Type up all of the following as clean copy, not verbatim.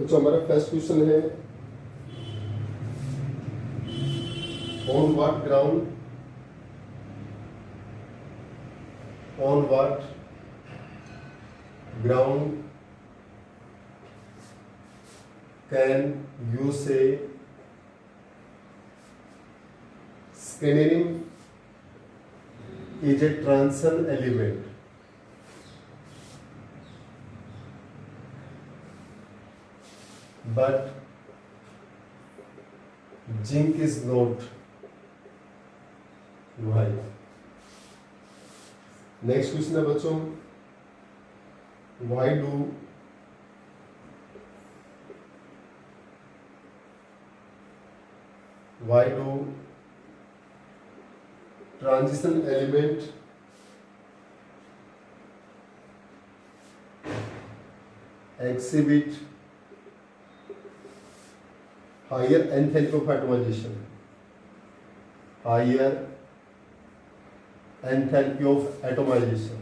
तो हमारा first question है on what ground can you से scanning is a transition element but zinc is not. Why? Next question है बच्चों, why do transition element exhibit higher enthalpy of atomization, higher enthalpy of atomization?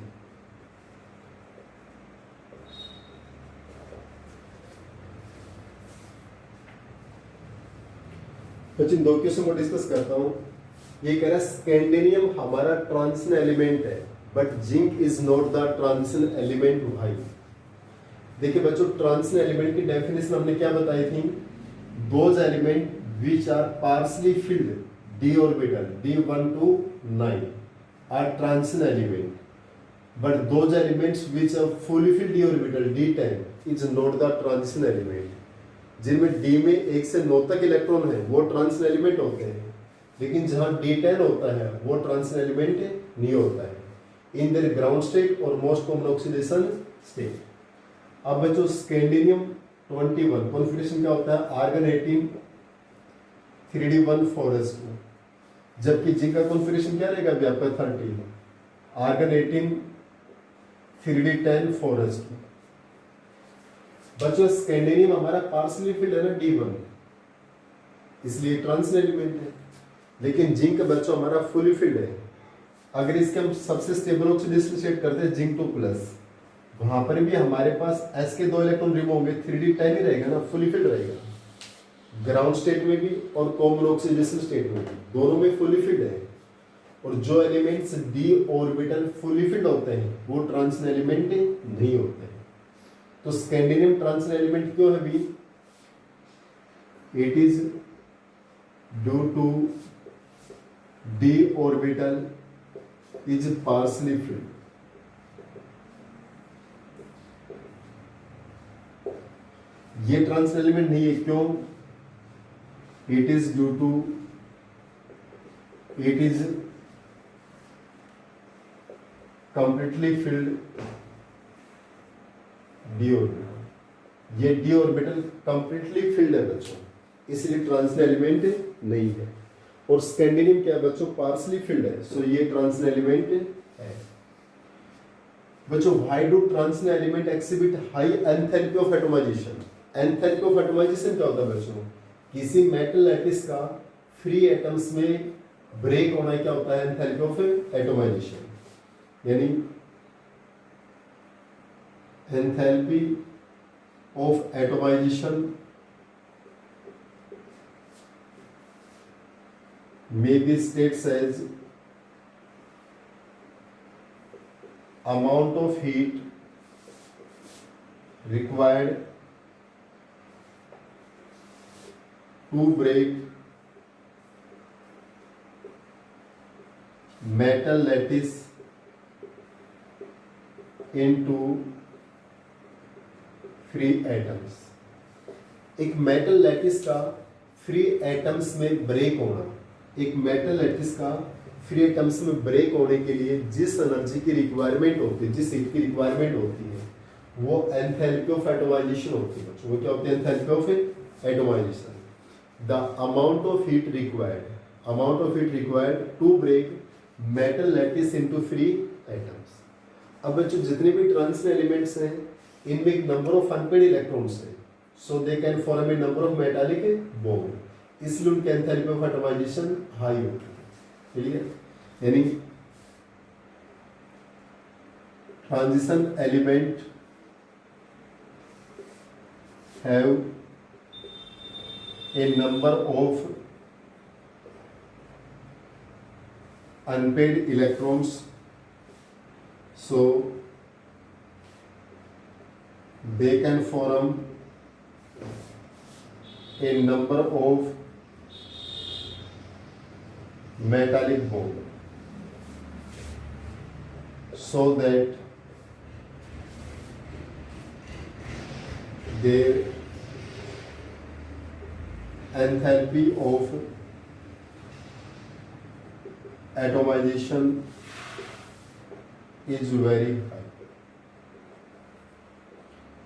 बच्चों इन दो question को discuss करता हूं। ये कह रहा है स्कैंडिनियम हमारा ट्रांजिशन एलिमेंट है but zinc is not the transition element. भाई देखिए बच्चों, ट्रांजिशन एलिमेंट की डेफिनेशन हमने क्या बताई थी? Those element which are partially filled d orbital d1 to 9 are transition element, but those elements which are fully filled d orbital d10 is not the transition element. जिनमें d में 1 से 9 तक electron है वो ट्रांजिशन एलिमेंट होते हैं, लेकिन जहां d10 होता है वो ट्रांजिशन एलिमेंट नहीं होता है इन देयर ग्राउंड स्टेट और मोस्ट कॉमन ऑक्सीडेशन स्टेट। अब बच्चों स्कैंडिनियम 21 कॉन्फिगरेशन क्या होता है? आर्गन 18 3d1 4s2, जबकि जिंक का कॉन्फिगरेशन क्या रहेगा अभी आपका 30, आर्गन 18 3d10 4s2। बच्चों स्कैंडिनियम हमारा पार्शियली फिल्ड है ना d1, इसलिए ट्रांजिशन एलिमेंट है, लेकिन जिंक का बच्चों हमारा फुली फिल्ड है। अगर इसके हम सबसे स्टेबल ऑक्सीडेशन स्टेट करते हैं जिंक 2+, वहां पर भी हमारे पास s के 2 इलेक्ट्रॉन रिमूव होंगे, 3d10 ही रहेगा ना, फुली फिल्ड रहेगा। ग्राउंड स्टेट में भी और कॉमन ऑक्सीडेशन स्टेट में भी, दोनों में फुली फिल्ड है। और जो elements d orbital fully filled होते हैं वो ट्रांजिशन एलिमेंट नहीं होते हैं। तो स्कैंडिनियम ट्रांजिशन एलिमेंट क्यों है भी? It is due to d orbital is partially filled. ये ट्रांजिशन एलिमेंट नहीं है, क्यों? It is due to it is completely filled d orbital. ये d ऑर्बिटल कंप्लीटली फिल्ड है बच्चों, इसलिए ट्रांजिशन एलिमेंट नहीं है। और स्कैंडिनियम क्या है बच्चों? पार्शली फिल्ड है, सो ये ट्रांजिशन एलिमेंट है। बच्चों why do transition element exhibit high enthalpy of atomisation? Enthalpy of atomisation क्या होता है बच्चों? किसी मेटल लैटिस का फ्री एटम्स में ब्रेक होना क्या होता है? एंथैल्पी ऑफ एटोमाइजेशन, यानी enthalpy of atomisation may be stated as amount of heat required to break metal lattice into free atoms। एक मेटल लैटिस का फ्री एटम्स में ब्रेक होना, एक मेटल लैटिस का फ्री एटम्स में ब्रेक होने के लिए जिस एनर्जी की रिक्वायरमेंट होती है, जिस हीट की रिक्वायरमेंट होती है, वो एंथैल्पी ऑफ एटोमाइजेशन होती है। वो क्या होती है? Enthalpy of atomization. The amount of heat required to break metal lattice into free atoms. अब बच्चों जितने भी ट्रांजिशन एलिमेंट्स हैं इनमें एक नंबर ऑफ अनपेड इलेक्ट्रॉन्स है, so they can form a number of metallic bond, इसलिए उनकी एंथैल्पी ऑफ एटोमाइजेशन हाई होती है। क्लियर? यानी transition element have a number of unpaired electrons, so they can form a number of metallic bond, so that their enthalpy of atomization is very high.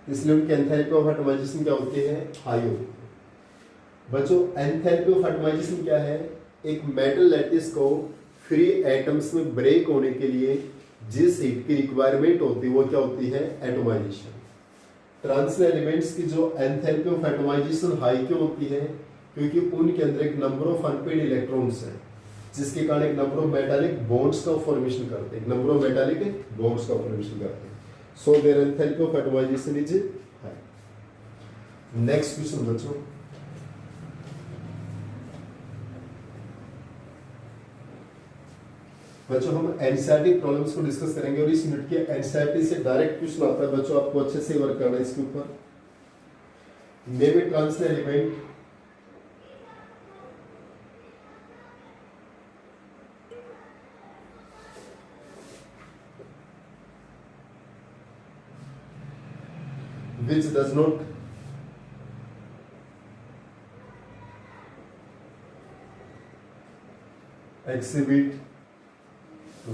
इसलिए उनकी enthalpy of atomization क्या होती है? High होती है। बच्चों enthalpy of atomization क्या है? एक मेटल लैटिस को फ्री एटम्स में ब्रेक होने के लिए जिस हीट की रिक्वायरमेंट होती है वो क्या होती है? एटमाइजेशन। ट्रांजिशन एलिमेंट्स की जो एंथैल्पी ऑफ एटमाइजेशन हाई क्यों होती है? क्योंकि उनके अंदर एक नंबर ऑफ अनपेड इलेक्ट्रॉन्स हैं, जिसके कारण एक नंबर ऑफ मेटालिक बॉन्ड्स का फॉर्मेशन करते हैं, नंबर ऑफ मेटालिक बॉन्ड्स का फॉर्मेशन करते हैं। So their enthalpy of atomization is high. Next question बच्चों, हम एनसीईआरटी प्रॉब्लम्स को डिस्कस करेंगे और इस यूनिट के एनसीईआरटी से डायरेक्ट क्वेश्चन आता है बच्चों, आपको अच्छे से वर्क करना है इसके ऊपर। May be transition element which does not exhibit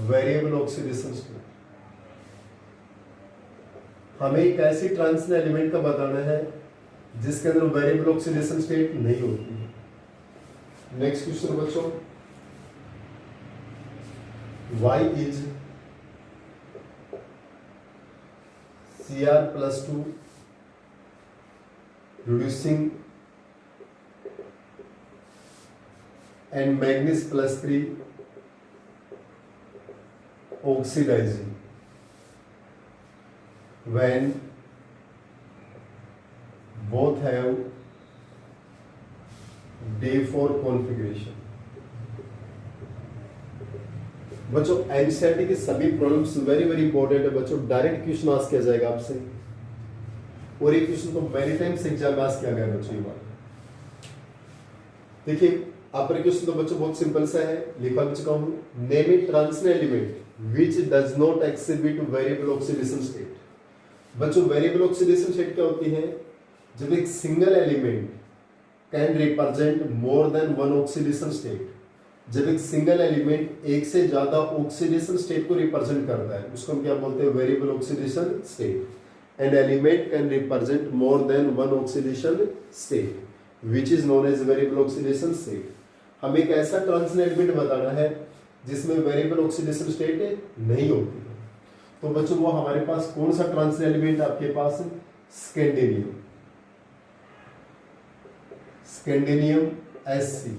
variable oxidation state। हमें एक ऐसी ट्रांजिशन एलिमेंट का बताना है जिसके अंदर वेरिएबल ऑक्सीडेशन स्टेट नहीं होती है। नेक्स्ट क्वेश्चन बच्चों, y is Cr+2 reducing and manganese+3 oxidizing when both have day4 configuration। बच्चों एनसीईआरटी के सभी प्रॉब्लम्स वेरी वेरी इंपॉर्टेंट है बच्चों, डायरेक्ट क्वेश्चन आस्क किया जाएगा आपसे, और एक क्वेश्चन तो मेनी टाइम्स एग्जाम में आस्क किया गया बच्चों। ये बात देखिए, अपर क्वेश्चन तो बच्चों बहुत सिंपल सा है, लिखा भी चुका हूं। Name a transition element which does not exhibit variable oxidation state. बच्चों वेरिएबल ऑक्सीडेशन स्टेट क्या होती है? जब एक single element can represent more than one oxidation state, जब एक सिंगल एलिमेंट एक से ज्यादा ऑक्सीडेशन स्टेट को रिप्रेजेंट करता है उसको हम क्या बोलते हैं? Variable oxidation state. And element can represent more than one oxidation state which is known as variable oxidation state. हमें एक ऐसा ट्रांजिशन एलिमेंट बताना है जिसमें वेरिएबल ऑक्सीडेशन स्टेट नहीं होती है। तो बच्चों वो हमारे पास कौन सा ट्रांजिशन एलिमेंट आपके पास? स्कैंडिनियम, स्कैंडिनियम Sc।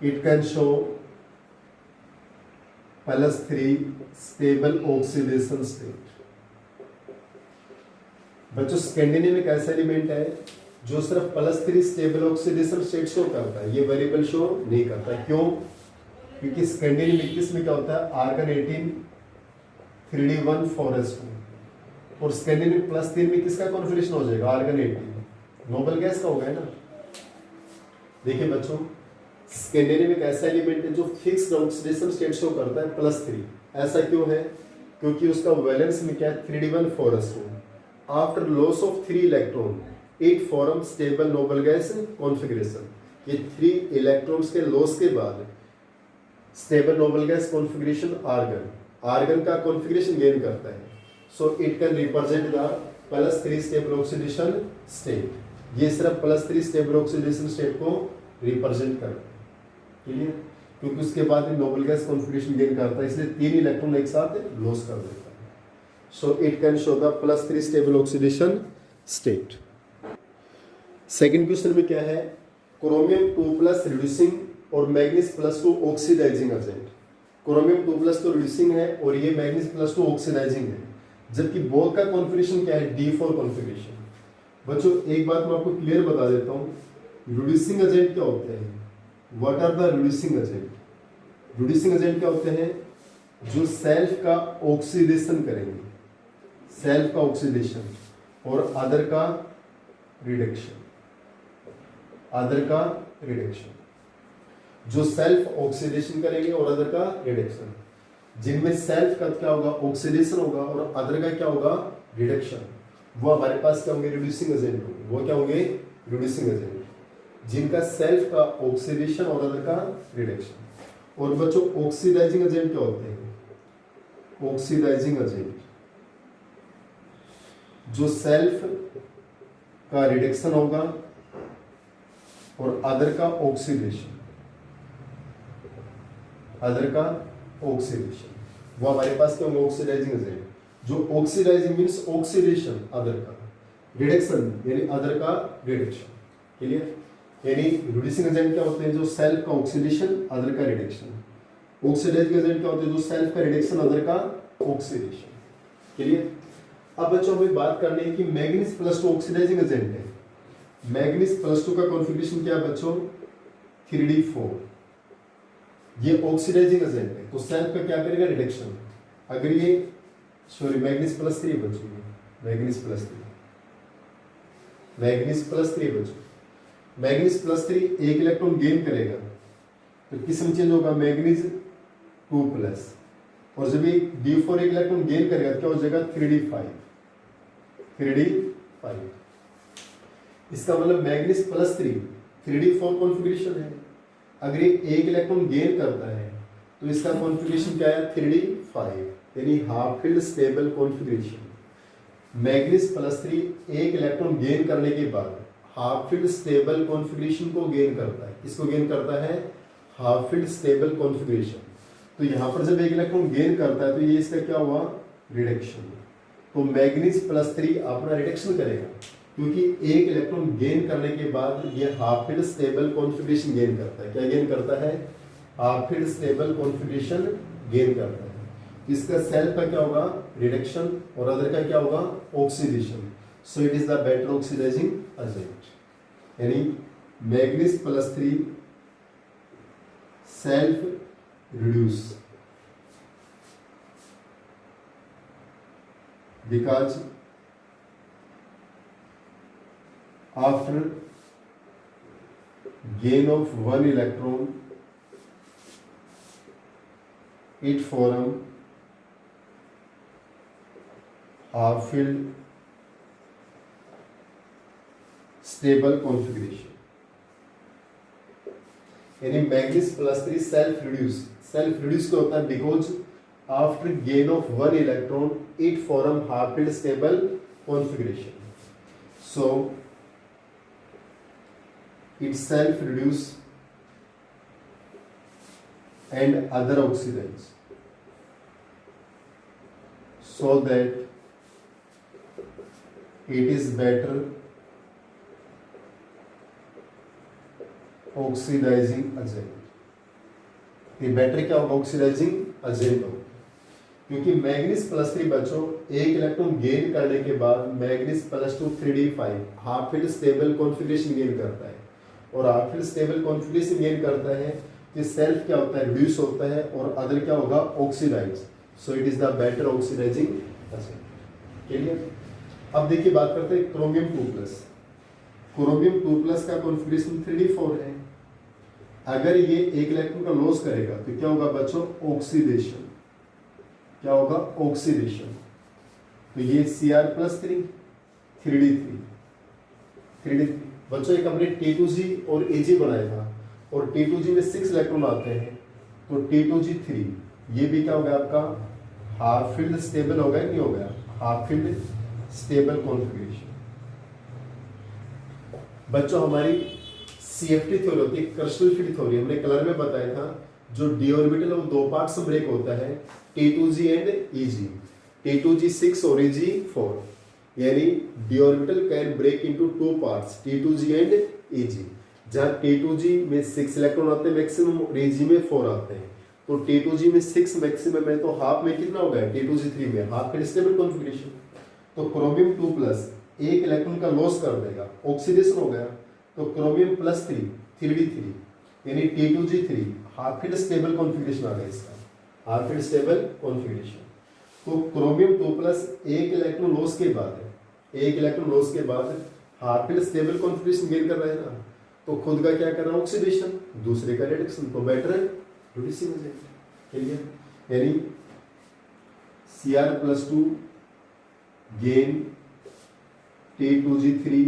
It can show +3 stable oxidation state। बच्चों स्कैंडिनियम एक ऐसा एलिमेंट है जो सिर्फ +3 स्टेबल ऑक्सीडेशन स्टेट शो करता है, ये वेरिएबल शो नहीं करता। क्यों? क्योंकि स्कैंडिनियम 21 में क्या होता है? आर्गन 18 3d1 4s2, और स्कैंडिनियम +3 में किसका कॉन्फिगरेशन हो जाएगा? आर्गन 18 नोबल गैस का होगा, है ना। देखिए बच्चों स्कैंडिनियम एक ऐसा एलिमेंट है जो फिक्स्ड ऑक्सीडेशन स्टेट शो करता है +3। ऐसा क्यों है? क्योंकि उसका वैलेंस में क्या है? 3d1 4s2। After loss of 3 electron it form stable noble gas configuration. ये 3 इलेक्ट्रॉन्स के लॉस के बाद stable noble gas configuration argon का कॉन्फ़िगरेशन गेन करता है। So it can represent the +3 stable oxidation state. ये सिर्फ +3 स्टेबल ऑक्सीडेशन स्टेट को रिप्रेजेंट करता है, क्लियर? क्योंकि उसके बाद नोबल गैस कॉन्फ़िगरेशन गेन करता है, इसलिए 3 इलेक्ट्रॉन एक साथ लॉस कर देता है। So it can show the +3 stable oxidation state. Second question में क्या है? क्रोमियम 2+ रिड्यूसिंग और मैग्नीज +2 ऑक्सीडाइजिंग एजेंट। क्रोमियम 2+ तो रिड्यूसिंग है और ये मैग्नीज +2 ऑक्सीडाइजिंग है। जबकि बोर का कॉन्फ़िगरेशन क्या है, D4 कॉन्फ़िगरेशन। बच्चों एक बात मैं आपको क्लियर बता देता हूँ, रिड्यूसिंग एजेंट क्या होते हैं, what are the reducing agent. Reducing agent क्या होते हैं, जो सेल्फ का ऑक्सीडेशन करेंगे, सेल्फ का ऑक्सीडेशन और अदर का रिडक्शन, अदर का रिडक्शन, जो सेल्फ ऑक्सीडेशन करेंगे और अदर का रिडक्शन, जिनमें सेल्फ का क्या होगा, ऑक्सीडेशन होगा और अदर का क्या होगा, रिडक्शन, वो हमारे पास क्या होंगे, रिड्यूसिंग एजेंट होंगे। वो क्या होंगे, रिड्यूसिंग एजेंट, जिनका सेल्फ का ऑक्सीडेशन और अदर का रिडक्शन। और बच्चों ऑक्सीडाइजिंग एजेंट क्या होते हैं, ऑक्सीडाइजिंग एजेंट जो सेल्फ का रिडक्शन होगा और अदर का ऑक्सीडेशन, अदर का ऑक्सीडेशन, वो हमारे पास क्या होंगे, ऑक्सीडाइजिंग एजेंट। जो ऑक्सीडाइजिंग मींस ऑक्सीडेशन अदर का, रिडक्शन यानी अदर का रिडक्शन, क्लियर। यानी रिड्यूसिंग एजेंट क्या होते हैं, जो सेल्फ का ऑक्सीडेशन अदर का रिडक्शन। ऑक्सीडाइजिंग एजेंट क्या होते हैं, जो सेल्फ का रिडक्शन अदर का ऑक्सीडेशन, क्लियर। अब बच्चों हमें बात करनी है कि मैग्नीज प्लस 2 ऑक्सीडाइजिंग एजेंट है। मैग्नीज प्लस 2 का कॉन्फ़िगरेशन क्या है बच्चों, 3D4। ये ऑक्सीडाइजिंग एजेंट है, तो सेल्फ का क्या करेगा, रिडक्शन। अगर ये सॉरी मैग्नीज प्लस 3 बच्चों, मैग्नीज प्लस 3, मैग्नीज प्लस 3 बच्चों, मैग्नीज प्लस 3 एक इलेक्ट्रॉन गेन करेगा तो किस्म चेंज होगा, मैग्नीज 2+, और जब ये D4 एक इलेक्ट्रॉन गेन करेगा तो क्या हो जाएगा, 3D5, 3D5। इसका मतलब मैग्नीज प्लस 3 3D4 कॉन्फ़िगरेशन है। अगर ये एक इलेक्ट्रॉन गेन करता है तो इसका कॉन्फ़िगरेशन क्या है, 3D5, यानी half filled stable configuration. Manganese plus 3 एक इलेक्ट्रॉन गेन करने के बाद हाफ फील्ड स्टेबल कॉन्फ़िगरेशन को गेन करता है। किसको गेन करता है, हाफ फील्ड स्टेबल कॉन्फ़िगरेशन। तो यहाँ पर जब एक इलेक्ट्रॉन गेन करता है तो ये इसका क्या हुआ, रिडक्शन। तो मैग्नीज प्लस 3 अपना रिडक्शन करेगा, क्योंकि एक इलेक्ट्रॉन गेन करने के बाद ये half filled stable configuration gain करता है। क्या गेन करता है, half filled stable configuration gain करता है। इसका सेल्फ का क्या होगा, रिडक्शन, और अदर का क्या होगा, oxidation. So it is the better oxidising agent. यानी manganese plus 3 self reduce because after gain of one electron it form half filled stable configuration। यानी manganese plus 3 self reduce, self reduce क्या होता है, because after gain of one electron it form half filled stable configuration. So it self reduce and other oxidize so that it is better oxidizing agent. ये better क्या होगा, oxidising agent होगा, क्योंकि manganese plus 3 बच्चों एक electron gain करने के बाद manganese plus 2 3D5 half filled stable configuration gain करता है, और half filled stable configuration gain करता है कि सेल्फ क्या होता है, रिड्यूस होता है, और अदर क्या होगा, oxidize. So it is the better oxidising agent, clear. अब देखिए बात करते हैं क्रोमियम 2+। क्रोमियम 2+ का कॉन्फ़िगरेशन 3D4 है। अगर ये एक इलेक्ट्रॉन का लॉस करेगा तो क्या होगा बच्चों, ऑक्सीडेशन। क्या होगा, ऑक्सीडेशन। तो ये Cr+3 3D3 3D3 बच्चों एक हमने T2G और Ag बनाया था, और T2G में 6 इलेक्ट्रॉन आते हैं, तो T2G3 ये भी क्या होगा आपका, हाफ फील्ड स्टेबल होगा कि नहीं होगा, हाफ फील्ड स्टेबल कॉन्फ़िगरेशन। बच्चों हमारी CFT थ्योरी होती है, क्रिस्टल फील्ड थ्योरी, हमने कलर में बताया था। जो डी ऑर्बिटल वो 2 पार्ट्स में ब्रेक होता है, T2G एंड Eg, T2G6 और Eg4। यानी d orbital can break into 2 parts, T2G and Eg। जहाँ T2G में 6 इलेक्ट्रॉन आते हैं मैक्सिमम, और Eg में 4 आते हैं। तो T2G में 6 मैक्सिमम है, तो हाफ में कितना हो गया, T2G3 में हाफ फिल्ड स्टेबल कॉन्फ़िगरेशन। तो क्रोमियम 2 प्लस एक इलेक्ट्रॉन का लॉस कर देगा, ऑक्सीडेशन हो गया, तो क्रोमियम प्लस 3 3D3 यानी T2G3 half filled stable configuration आ गया इसका, हाफ फिल्ड स्टेबल कॉन्फ़िगरेशन। तो क्रोमियम 2 प्लस एक इलेक्ट्रॉन लॉस के बाद एक इलेक्ट्रॉन लॉस के बाद half filled stable configuration gain कर रहा है ना, तो खुद का क्या कर रहा है, ऑक्सीडेशन, दूसरे का रिडक्शन, तो बेटर है रिड्यूसिंग एजेंट। ठीक है, यानी Cr+2 gain T2G3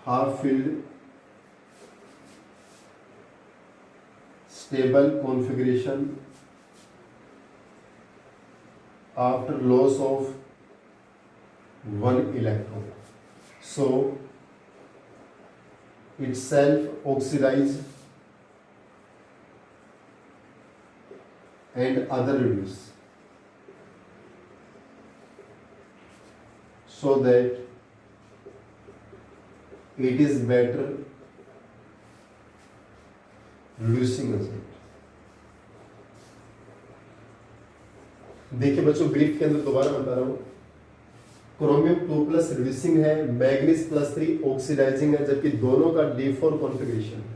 half filled stable configuration after loss of one electron, so it self oxidize and other reduce, so that it is better reducing agent। देखिए बच्चों, brief के अंदर दोबारा बता रहा हूं, क्रोमियम 2 प्लस रिड्यूसिंग है, मैग्नीज +3 ऑक्सीडाइजिंग है, जबकि दोनों का D4 कॉन्फ़िगरेशन है।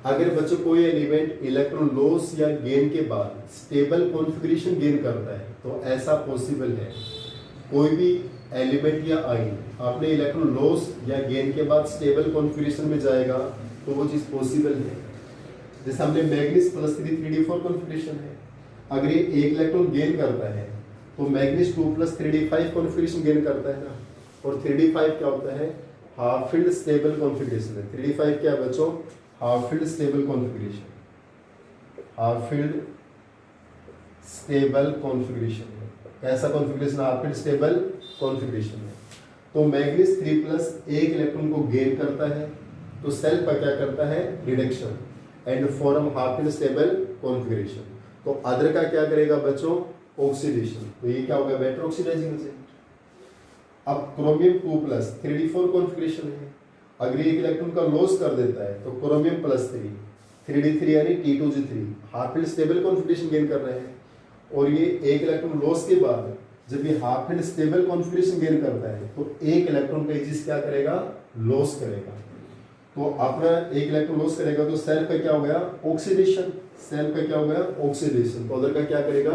अगर बच्चों कोई एलिमेंट इलेक्ट्रॉन लॉस या गेन के बाद स्टेबल कॉन्फ़िगरेशन गेन करता है तो ऐसा पॉसिबल है, कोई भी एलिमेंट या आयन अपने इलेक्ट्रॉन लॉस या गेन के बाद स्टेबल कॉन्फ़िगरेशन में जाएगा तो वो चीज़ पॉसिबल है। जैसे हमने मैग्नीज +3 3D4 कॉन्फ़िगरेशन है, अगर ये एक इलेक्ट्रॉन गेन करता है तो manganese 2 plus 3D5 configuration gain करता है ना, और 3D5 क्या होता है, हाफ फिल्ड स्टेबल कॉन्फ़िगरेशन है। 3D5 क्या है बच्चों, half filled stable configuration, half filled stable configuration है। ऐसा configuration half filled stable configuration है। तो मैग्नीज 3 प्लस एक इलेक्ट्रॉन को गेन करता है तो सेल पर क्या करता है, reduction and form half filled stable configuration. तो अदर का क्या करेगा बच्चों, ऑक्सीडेशन, तो ये क्या होगा, बेटर ऑक्सीडाइजिंग एजेंट। अब क्रोमियम 2 प्लस 3D4 कॉन्फ़िगरेशन है, अगर एक इलेक्ट्रॉन का लॉस कर देता है तो क्रोमियम +3 3D3 यानी T2G3 half filled stable configuration gain कर रहे हैं, और ये एक इलेक्ट्रॉन लॉस के बाद जब ये half filled stable configuration gain करता है तो एक इलेक्ट्रॉन का एजिस क्या करेगा, लॉस करेगा। तो अपना एक इलेक्ट्रॉन लॉस करेगा तो सेल का क्या हो गया, ऑक्सीडेशन, सेल का क्या हो गया, ऑक्सीडेशन, तो अदर का क्या करेगा,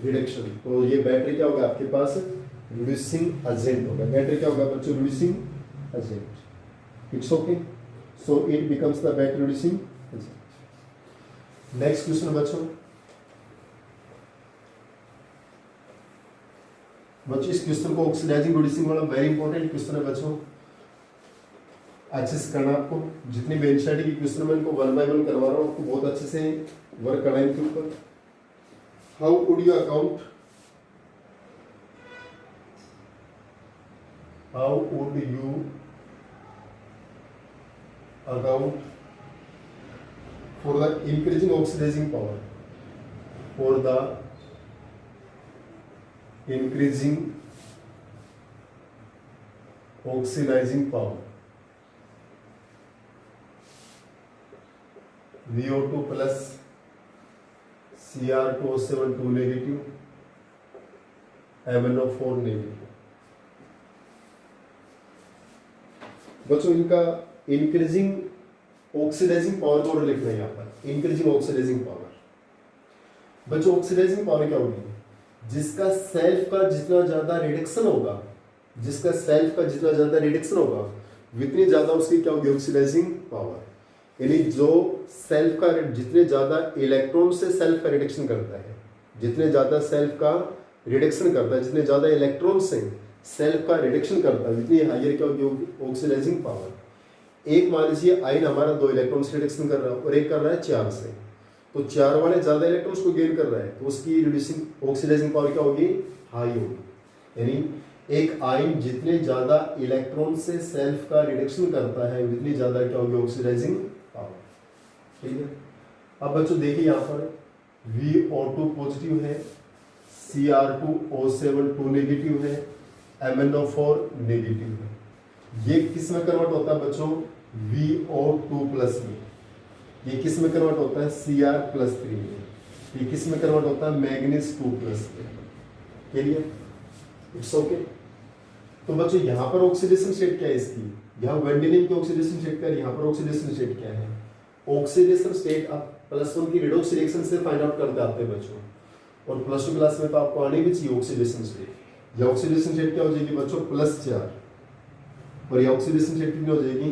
रिडक्शन। तो ये बैटरी क्या होगा आपके पास, रिड्यूसिंग एजेंट होगा। बैटरी क्या होगा बच्चों, reducing agent. It's okay, so it becomes the battery reducing agent. Next question बच्चों, इस क्वेश्चन को ऑक्सीडाइजिंग रिड्यूसिंग वाला वेरी इंपॉर्टेंट क्वेश्चन है बच्चों, अच्छे से करना आपको। जितनी भी एनसीईआरटी की क्वेश्चन मैं इनको 1 बाय 1 करवा रहा हूँ, आपको बहुत अच्छे से वर्क करना है इनके ऊपर। How would you account, how would you account for the increasing oxidizing power, for the increasing oxidizing power VO2 plus Cr2O7 2 negative MnO4 negative. बच्चों इनका इंक्रीजिंग ऑक्सीडाइजिंग पावर को लिखना है यहाँ पर, इंक्रीजिंग ऑक्सीडाइजिंग पावर। बच्चों ऑक्सीडाइजिंग पावर क्या होगी, जिसका सेल्फ का जितना ज्यादा रिडक्शन होगा, जिसका सेल्फ का जितना ज्यादा रिडक्शन होगा उतनी ज्यादा उसकी क्या होगी, ऑक्सीडाइजिंग पावर। यानी जो सेल्फ का जितने ज्यादा इलेक्ट्रॉन से सेल्फ का रिडक्शन करता है, जितने ज्यादा सेल्फ का रिडक्शन करता है, जितने ज्यादा इलेक्ट्रॉन से सेल्फ का रिडक्शन करता है उतनी हायर क्या होगी, ऑक्सीडाइजिंग पावर। एक मान लीजिए आयन हमारा 2 इलेक्ट्रॉन से रिडक्शन कर रहा है और एक कर रहा है 4 से, तो 4 वाले ज्यादा इलेक्ट्रॉन्स को गेन कर रहा है तो उसकी रिड्यूसिंग ऑक्सीडाइजिंग पावर क्या होगी, हाई होगी। यानी एक आयन जितने ज्यादा इलेक्ट्रॉन से सेल्फ का रिडक्शन करता है उतनी ज्यादा क्या होगी, ऑक्सीडाइजिंग पावर। ठीक है, अब बच्चों देखिए यहाँ पर VO2 पॉजिटिव है, Cr2O7 2 नेगेटिव है, MnO4 नेगेटिव है। ये किस में कन्वर्ट होता है बच्चों, VO2 प्लस में। ये किस में कन्वर्ट होता है, Cr+3 में। ये किस में कन्वर्ट होता है, मैग्नीज 2+ के लिए। It's okay. तो बच्चों यहाँ पर ऑक्सीडेशन स्टेट क्या है इसकी, यहाँ वेंडिनियम की ऑक्सीडेशन स्टेट क्या है, यहाँ पर ऑक्सीडेशन स्टेट क्या है। ऑक्सीडेशन स्टेट आप +1 की रिडॉक्स रिएक्शन से फाइंड आउट करते आते हैं बच्चों, और +2 क्लास में तो आपको आनी भी चाहिए ऑक्सीडेशन स्टेट। ये ऑक्सीडेशन स्टेट क्या हो जाएगी बच्चों, +4, और ये ऑक्सीडेशन स्टेट कितनी हो जाएगी,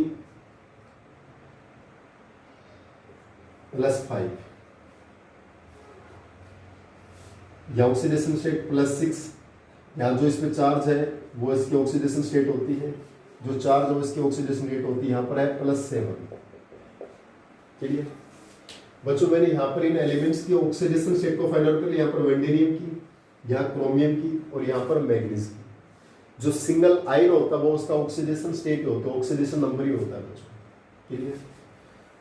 +5। ये ऑक्सीडेशन स्टेट +6, यहाँ जो इसमें चार्ज है वो इसकी ऑक्सीडेशन स्टेट होती है, जो चार्ज हो इसकी ऑक्सीडेशन रेट होती है, यहाँ पर है +7। चलिए बच्चों, मैंने यहाँ पर इन एलिमेंट्स की ऑक्सीडेशन स्टेट को फाइंड आउट कर लिया। यहाँ पर वेंडिनियम की, यहाँ क्रोमियम की, और यहाँ पर मैग्नीज की। जो सिंगल आयन होता है वो उसका ऑक्सीडेशन स्टेट होता है, ऑक्सीडेशन नंबर ही होता है बच्चों। ठीक है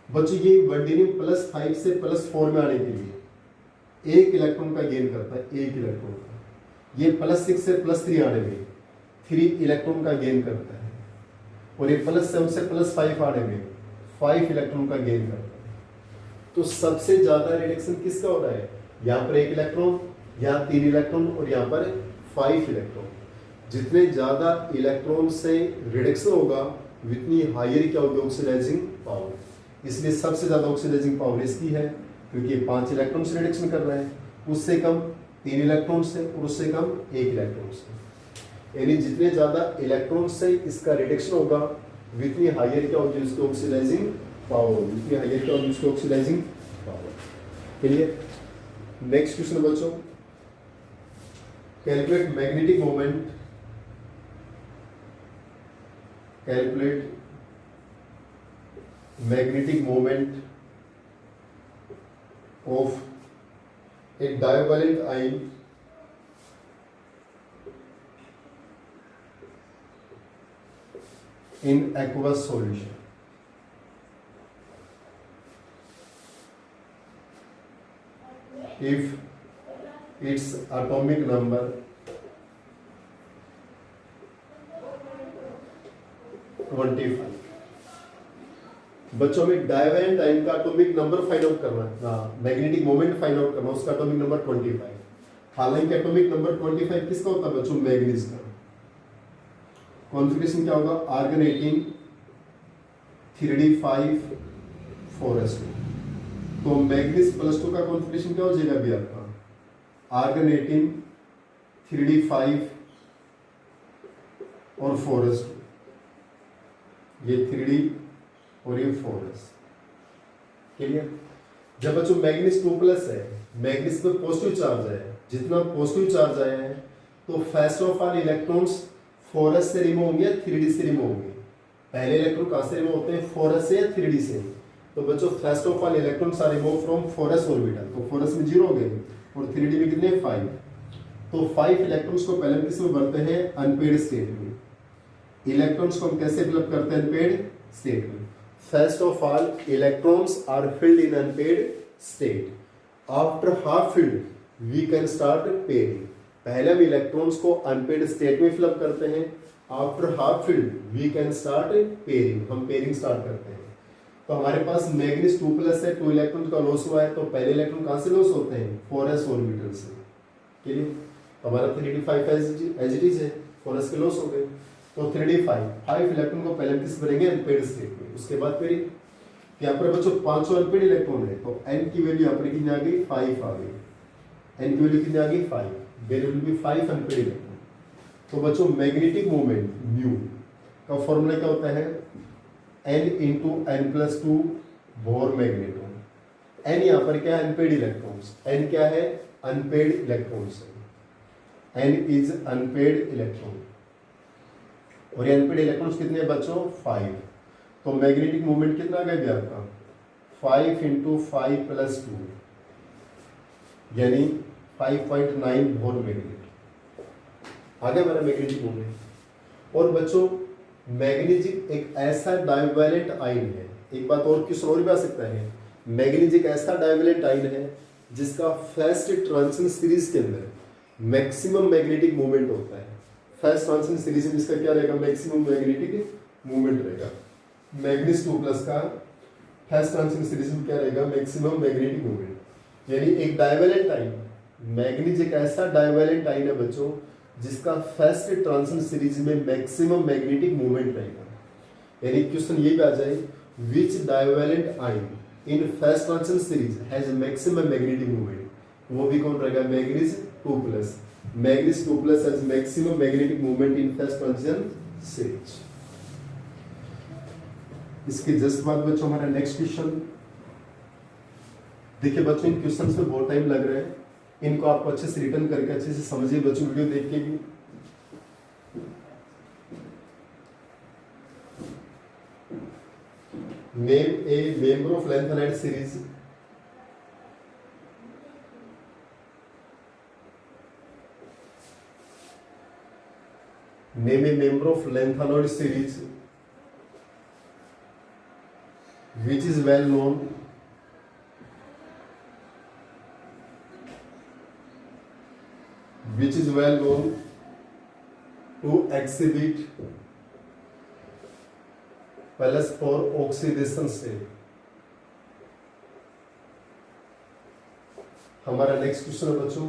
बच्चों, ये वेंडिनियम +5 से +4 में आने के लिए 1 इलेक्ट्रॉन का गेन करता है, 1 इलेक्ट्रॉन का। ये +6 से +3 आने में 3 इलेक्ट्रॉन का गेन करता है, और ये +7 से +5 आने में 5 इलेक्ट्रॉन का गेन करता है। तो सबसे ज्यादा रिडक्शन किसका हो रहा है, यहाँ पर 1 इलेक्ट्रॉन, यहाँ 3 इलेक्ट्रॉन, और यहाँ पर 5 इलेक्ट्रॉन। जितने ज्यादा इलेक्ट्रॉन से रिडक्शन होगा उतनी हायर क्या होगी, ऑक्सीडाइजिंग पावर। इसलिए सबसे ज्यादा ऑक्सीडाइजिंग पावर इसकी है, क्योंकि ये 5 इलेक्ट्रॉन से रिडक्शन कर रहा है, उससे कम 3 इलेक्ट्रॉन से, और उससे कम 1 इलेक्ट्रॉन से। यानी जितने ज्यादा इलेक्ट्रॉन से इसका रिडक्शन होगा उतनी हायर क्या होगी उसकी ऑक्सीडाइजिंग पावर, उतनी हायर क्या होगी उसकी oxidising power. Clear. Next question बच्चों, calculate magnetic moment, calculate magnetic moment of a divalent ion in aqueous solution. If its atomic number बच्चों में डाइवैलेंट आयन का एटॉमिक नंबर फाइंड आउट करना है, मैग्नेटिक मोमेंट फाइंड आउट करना, उसका एटॉमिक नंबर 25। हालांकि एटॉमिक नंबर 25 किसका होता है बच्चों, मैग्नीज का। कॉन्फ़िगरेशन क्या होगा, आर्गन 18 3d5 4s2। तो मैग्नीज +2 का कॉन्फ़िगरेशन क्या हो जाएगा अभी आपका, आर्गन 18 3d5 और 4s2, ये 3d और ये 4s। क्लियर। जब बच्चों मैग्नीज 2+ है, मैग्नीज पे पॉजिटिव चार्ज है, जितना पॉजिटिव चार्ज आया है तो first of all electrons 4s से रिमूव होंगे या 3d से रिमूव होंगे। पहले इलेक्ट्रॉन कहां से रिमूव होते हैं, 4s से या 3d से। तो बच्चों first of all electrons are remove from 4s orbital, तो 4s में 0 हो गए, और 3d में कितने 5। तो 5 इलेक्ट्रॉन्स को पहले किस में भरते हैं, अनपेड स्टेट में। इलेक्ट्रॉन्स को हम कैसे फिलअप करते हैं, अनपेड स्टेट में। First of all electrons are filled in unpaired state, after half filled we can start pairing. पहले हम इलेक्ट्रॉन्स को अनपेड स्टेट में फिलअप करते हैं, after half filled we can start pairing, हम पेयरिंग स्टार्ट करते हैं। तो हमारे पास मैग्नीज 2+ है, 2 इलेक्ट्रॉन का लॉस हुआ है, तो पहले इलेक्ट्रॉन कहां से लॉस होते हैं, 4s ऑर्बिटल से। क्लियर। हमारा 3d5 एज इट इज है, 4s के लॉस हो गए, तो 3d5 5 इलेक्ट्रॉन को पहले किस भरेंगे, अनपेड स्टेट में, उसके बाद पेयरिंग। यहाँ पर बच्चों 500 अनपेड इलेक्ट्रॉन है, तो n की वैल्यू यहाँ पर कितनी आ गई, 5 आ गई। n की वैल्यू कितनी आ गई, 5, there will be 5 unpaired electron. तो बच्चों मैग्नेटिक मोमेंट म्यू का फॉर्मूला क्या होता है, n × n+2 bore magneton. n यहाँ पर क्या है, अनपेड इलेक्ट्रॉन्स, n क्या है, unpaired electrons, n is unpaired electron, और ये अनपेड इलेक्ट्रॉन्स कितने हैं बच्चों, 5। तो मैग्नेटिक मोमेंट कितना आ गया आपका, 5 × 5+2 यानी 5.9 बोर मैग्नेट आ गया हमारा मैग्नेटिक मोमेंट। और बच्चों मैग्नीज एक ऐसा डाइवैलेंट आयन है, एक बात और क्वेश्चन और भी आ सकता है, मैग्नीज एक ऐसा डाइवैलेंट आयन है जिसका फर्स्ट ट्रांजिशन सीरीज के अंदर मैक्सिमम मैग्नेटिक मोमेंट होता है। फर्स्ट ट्रांजिशन सीरीज में इसका क्या रहेगा, मैक्सिमम मैग्नेटिक मोमेंट रहेगा। मैग्नीज 2+ का फर्स्ट ट्रांजिशन सीरीज में क्या रहेगा, मैक्सिमम मैग्नेटिक मोमेंट, यानी एक डाइवेलेंट आइन, मैग्नीज एक ऐसा डाइवेलेंट आइन है बच्चों जिसका फर्स्ट ट्रांजिशन सीरीज में मैक्सिमम मैग्नेटिक मोमेंट रहेगा। यानी क्वेश्चन ये भी आ जाए, विच डाइवेलेंट आइन in first transition series has maximum magnetic moment, वो भी कौन रहेगा, manganese 2+, manganese 2+ has maximum magnetic moment in first transition series. इसके जस्ट बाद बच्चों हमारा नेक्स्ट क्वेश्चन, देखिए बच्चों इन क्वेश्चंस में बहुत टाइम लग रहा है, इनको आपको अच्छे से रिटर्न करके अच्छे से समझिए बच्चों, वीडियो देख के भी। Name a member of lanthanide series, name a member of lanthanide series which is well known to exhibit +4 oxidation state। हमारा नेक्स्ट क्वेश्चन है बच्चों,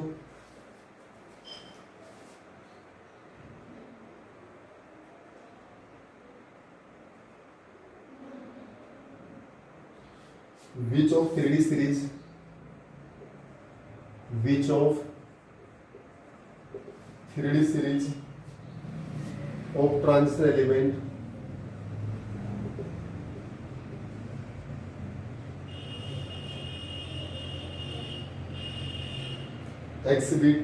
which of 3D series of transition element exhibit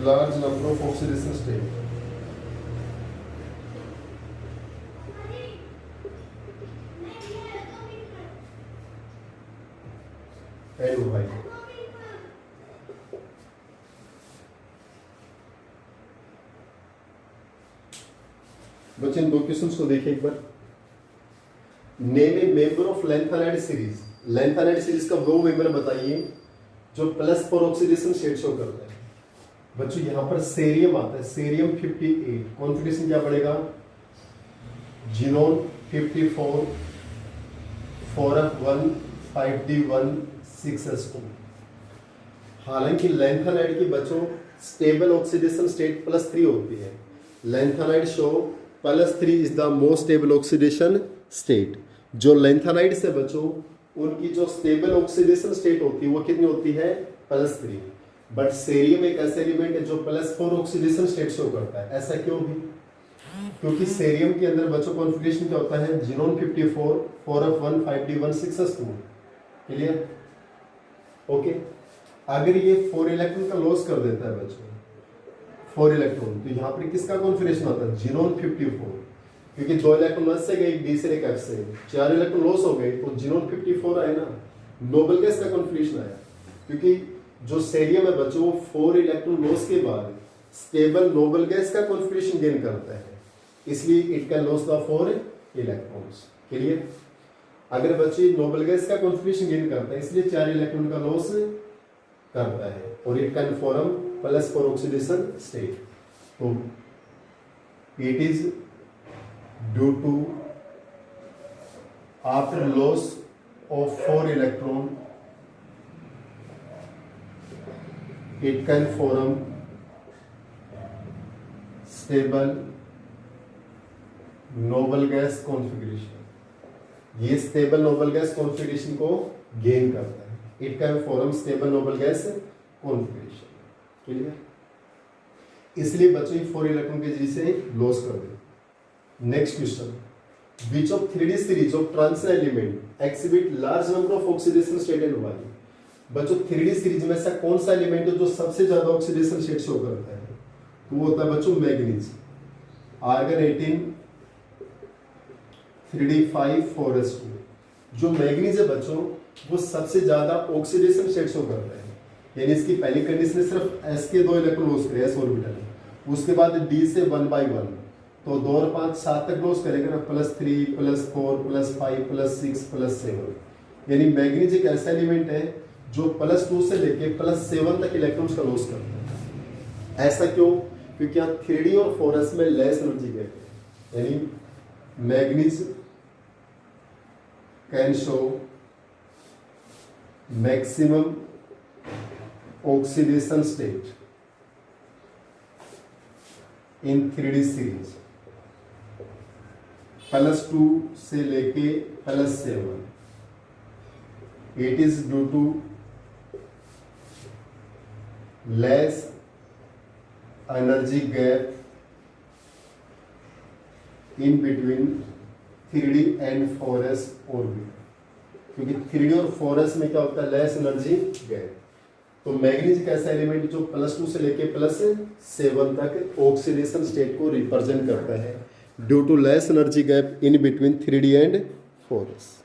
large number of oxidation state। भाई बच्चे इन दो questions को देखिए एक बार। Name a member of lanthanide series, lanthanide series का वो मेंबर बताइए जो +4 ऑक्सीडेशन स्टेट शो करता है। बच्चों यहां पर सेरियम आता है, सेरियम 58, कॉन्फिगरेशन क्या पड़ेगा, जिनोन 54, 4f1, 5d1, 6s2। हालांकि लैंथेनाइड की बच्चों स्टेबल ऑक्सीडेशन स्टेट +3 होती है, lanthanide show +3 is the most stable oxidation state. जो लैंथेनाइड से बच्चों उनकी जो स्टेबल ऑक्सीडेशन स्टेट होती है वो कितनी होती है, +3। बट सेरियम एक ऐसा एलिमेंट है जो +4 ऑक्सीडेशन स्टेट शो करता है। ऐसा क्यों भी, क्योंकि सेरियम के अंदर बच्चों कॉन्फिगरेशन क्या होता है, xenon 54, 4f1, 5d1, 6s2। Clear, okay. अगर ये 4 इलेक्ट्रॉन का लॉस कर देता है बच्चों, 4 इलेक्ट्रॉन, तो यहाँ पर किसका कॉन्फिगरेशन आता है, जिनोन 54, क्योंकि 2 इलेक्ट्रॉन एस से गए, एक डी से एक एफ से, 4 इलेक्ट्रॉन लॉस हो गए, तो जिनोन 54 आए ना, नोबल गैस का कॉन्फिगरेशन आया। क्योंकि जो सेरियम है बच्चों वो 4 इलेक्ट्रॉन लॉस के बाद स्टेबल नोबल गैस का कॉन्फिगरेशन गेन करता है, इसलिए it can loss the 4 electrons. Clear, अगर बच्चे नोबल गैस का कॉन्फिगरेशन गेन करता है इसलिए 4 इलेक्ट्रॉन का लॉस करता है, और it can form +4 oxidation state. तो it is due to after loss of 4 electron it can form stable noble gas configuration। ये stable noble gas configuration को गेन करता है, it can form stable noble gas configuration। Clear, इसलिए बच्चों 4 electron के जरिए से लॉस कर दे। Next question, which of 3D series of transition element exhibit large number of oxidation state and Y। बच्चों 3D सीरीज में ऐसा कौन सा एलिमेंट है जो सबसे ज्यादा ऑक्सीडेशन स्टेट शो करता है, तो वो होता है बच्चों मैग्नीज। Argon 18, 3d5, 4s2। जो मैग्नीज है बच्चों वो सबसे ज्यादा ऑक्सीडेशन स्टेट शो करता है, यानी इसकी पहली कंडीशन सिर्फ s के 2 इलेक्ट्रॉन लॉस करे, s ऑर्बिटल, उसके बाद d से 1/1, तो 2 और 5 7 तक लॉस करेगा ना, +3, +4, +5, +6, +7। यानी मैग्नीज एक ऐसा एलिमेंट है जो +2 से लेके +7 तक इलेक्ट्रॉन्स का लॉस करता है। ऐसा क्यों, क्योंकि यहाँ 3D और 4s में लेस एनर्जी गैप है, यानी manganese can show maximum oxidation state in 3D series +2 से लेके +7. It is due to less energy gap in between 3D and 4s orbit, क्योंकि 3D और 4s में क्या होता है, लेस एनर्जी गैप. तो मैग्नीज एक ऐसा एलिमेंट जो +2 से लेके +7 तक ऑक्सीडेशन स्टेट को रिप्रेजेंट करता है due to less energy gap in between 3D and 4s.